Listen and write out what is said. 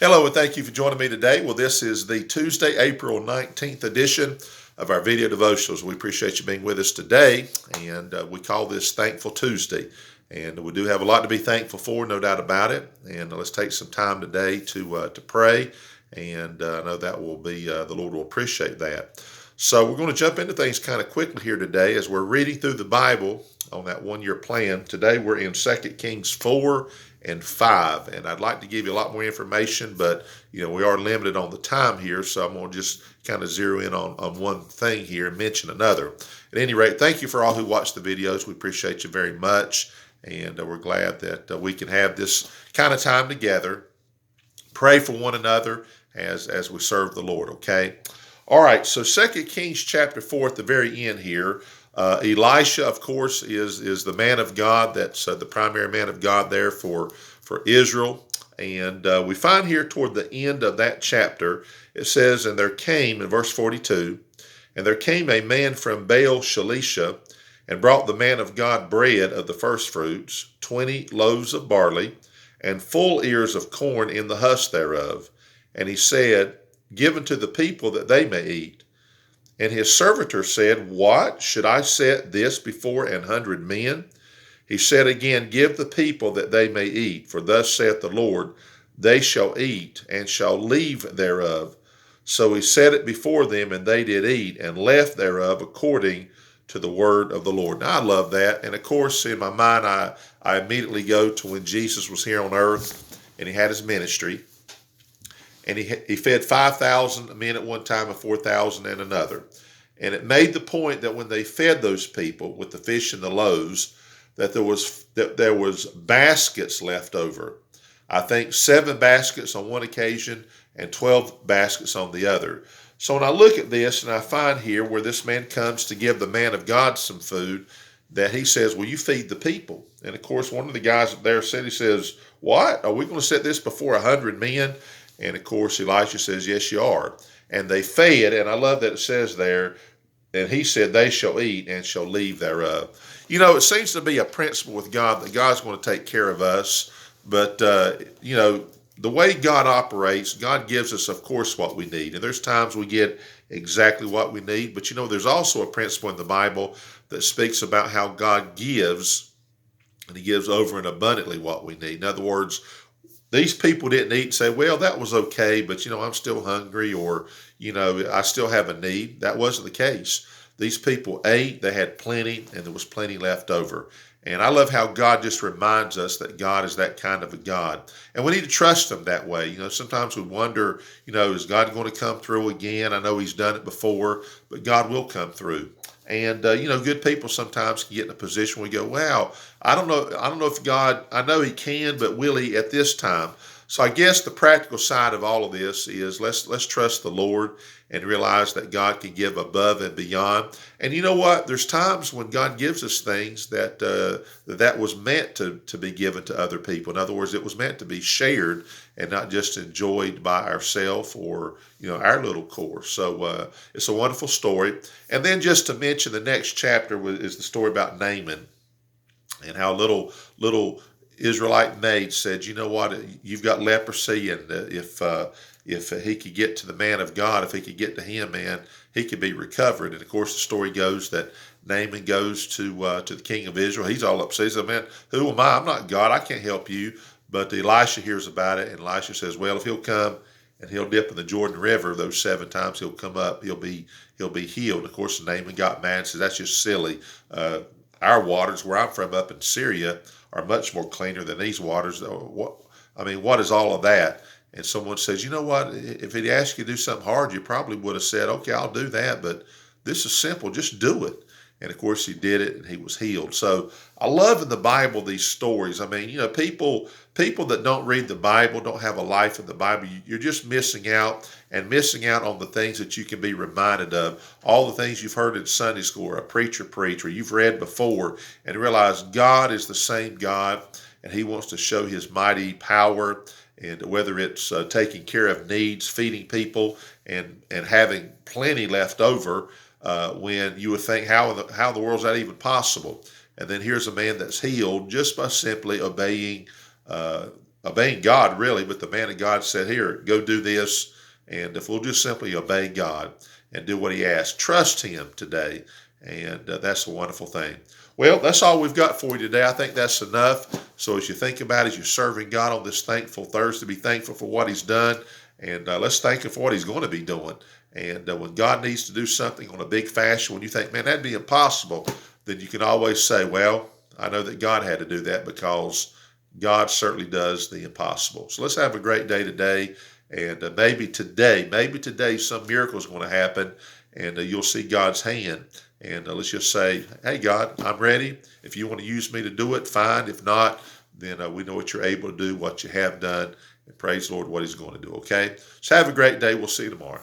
Hello, and thank you for joining me today. Well, this is the Tuesday, April 19th edition of our video devotionals. We appreciate you being with us today, and we call this Thankful Tuesday. And we do have a lot to be thankful for, no doubt about it. And let's take some time today to pray, and I know that will be, the Lord will appreciate that. So we're going to jump into things kind of quickly here today as we're reading through the Bible on that one-year plan. Today we're in 2 Kings 4 and 5, and I'd like to give you a lot more information, but we are limited on the time here, so I'm going to just kind of zero in on one thing here and mention another. At any rate, thank you for all who watch the videos. We appreciate you very much, and we're glad that we can have this kind of time together, pray for one another as we serve the Lord, okay? All right, so 2 Kings chapter 4 at the very end here. Elisha, of course, is the man of God. That's the primary man of God there for Israel. And we find here toward the end of that chapter, it says, and there came, in verse 42, and there came a man from Baal Shalisha, and brought the man of God bread of the first fruits, 20 loaves of barley, and full ears of corn in the husk thereof. And he said, Give unto the people that they may eat. And his servitor said, What? Should I set this before 100 men? He said again, Give the people that they may eat. For thus saith the Lord, They shall eat, and shall leave thereof. So he set it before them, and they did eat, and left thereof according to the word of the Lord. Now, I love that. And of course, in my mind, I immediately go to when Jesus was here on earth, and he had his ministry. And he fed 5,000 men at one time and 4,000 at another. And it made the point that when they fed those people with the fish and the loaves, that there was baskets left over. I think 7 baskets on one occasion and 12 baskets on the other. So when I look at this and I find here where this man comes to give the man of God some food, that he says, Will you feed the people? And of course, one of the guys there said, he says, What? Are we going to set this before 100 men? And of course, Elisha says, Yes, you are. And they fed, and I love that it says there, and he said, They shall eat and shall leave thereof. It seems to be a principle with God that God's going to take care of us. But, the way God operates, God gives us, of course, what we need. And there's times we get exactly what we need. But, there's also a principle in the Bible that speaks about how God gives, and he gives over and abundantly what we need. In other words, these people didn't eat and say, well, that was okay, but, I'm still hungry, or, I still have a need. That wasn't the case. These people ate, they had plenty, and there was plenty left over. And I love how God just reminds us that God is that kind of a God. And we need to trust him that way. Sometimes we wonder, is God going to come through again? I know he's done it before, but God will come through. And, good people sometimes can get in a position where we go, wow, I don't know if God, I know he can, but will he at this time? So I guess the practical side of all of this is let's trust the Lord and realize that God can give above and beyond. And you know what? There's times when God gives us things that was meant to be given to other people. In other words, it was meant to be shared and not just enjoyed by ourselves or our little course. So it's a wonderful story. And then just to mention, the next chapter is the story about Naaman and how little Israelite maid said, you know what, you've got leprosy, and if he could get to the man of God, if he could get to him, man, he could be recovered. And of course, the story goes that Naaman goes to the king of Israel. He's all upset. He said, man, who am I? I'm not God. I can't help you. But Elisha hears about it, and Elisha says, well, if he'll come and he'll dip in the Jordan River those 7 times, he'll come up, he'll be healed. And of course, Naaman got mad and said, that's just silly. Our waters, where I'm from up in Syria, are much more cleaner than these waters. What is all of that? And someone says, you know what, if he'd asked you to do something hard, you probably would have said, okay, I'll do that, but this is simple, just do it. And of course he did it, and he was healed. So I love in the Bible these stories. People that don't read the Bible, don't have a life in the Bible, you're just missing out on the things that you can be reminded of, all the things you've heard in Sunday school or a preacher preach or you've read before, and realize God is the same God, and he wants to show his mighty power. And whether it's taking care of needs, feeding people, and having plenty left over, when you would think, how in the world is that even possible? And then here's a man that's healed just by simply obeying obeying God really, but the man of God said, here, go do this. And if we'll just simply obey God and do what he asks, trust him today. And that's a wonderful thing. Well, that's all we've got for you today. I think that's enough. So as you think about it, as you're serving God on this Thankful Thursday, be thankful for what he's done. And let's thank him for what he's going to be doing. And when God needs to do something on a big fashion, when you think, man, that'd be impossible, then you can always say, well, I know that God had to do that because God certainly does the impossible. So let's have a great day today. And maybe today, some miracle is going to happen and you'll see God's hand. And let's just say, hey, God, I'm ready. If you want to use me to do it, fine. If not, then we know what you're able to do, what you have done. And praise the Lord, what he's going to do, okay? So have a great day. We'll see you tomorrow.